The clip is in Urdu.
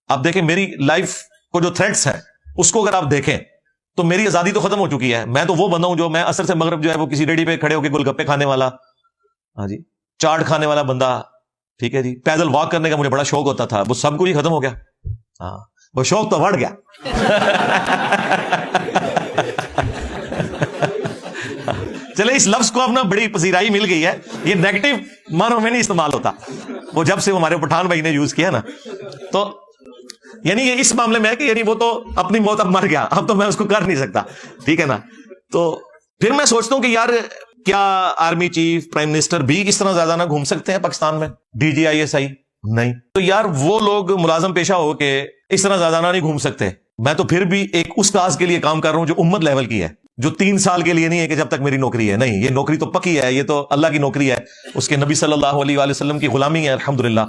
آپ دیکھیں میری لائف کو جو تھریٹس ہیں اس کو اگر آپ دیکھیں تو میری آزادی تو ختم ہو چکی ہے. میں تو وہ بندہ ہوں جو میں عصر سے مغرب جو ہے وہ کسی ریڈی پہ کھڑے ہو کے گول گپے کھانے والا, ہاں جی, چاٹ کھانے والا بندہ, ٹھیک ہے جی, پیدل واک کرنے کا مجھے بڑا شوق ہوتا تھا, وہ سب کچھ ہی ختم ہو گیا. ہاں وہ شوق تو بڑھ گیا. چلے اس لفظ کو اب نا بڑی پذیرائی مل گئی ہے, یہ نیگیٹو معنوں میں نہیں استعمال ہوتا, وہ جب سے ہمارے پٹھان بھائی نے یوز کیا نا, تو یعنی یہ اس معاملے میں ہے کہ یعنی وہ تو اپنی موت اب مر گیا, اب تو میں اس کو کر نہیں سکتا, ٹھیک ہے نا. تو پھر میں سوچتا ہوں کہ یار کیا آرمی چیف, پرائم منسٹر بھی اس طرح زیادہ نہ گھوم سکتے ہیں پاکستان میں, D G I S I نہیں, تو یار وہ لوگ ملازم پیشہ ہو کے اس طرح زیادہ نہ نہیں گھوم سکتے. میں تو پھر بھی ایک اس کاز کے لیے کام کر رہا ہوں جو امت لیول کی ہے, جو 3 سال کے لیے نہیں ہے کہ جب تک میری نوکری ہے, نہیں, یہ نوکری تو پکی ہے, یہ تو اللہ کی نوکری ہے, اس کے نبی صلی اللہ علیہ وآلہ وسلم کی غلامی ہے الحمدللہ.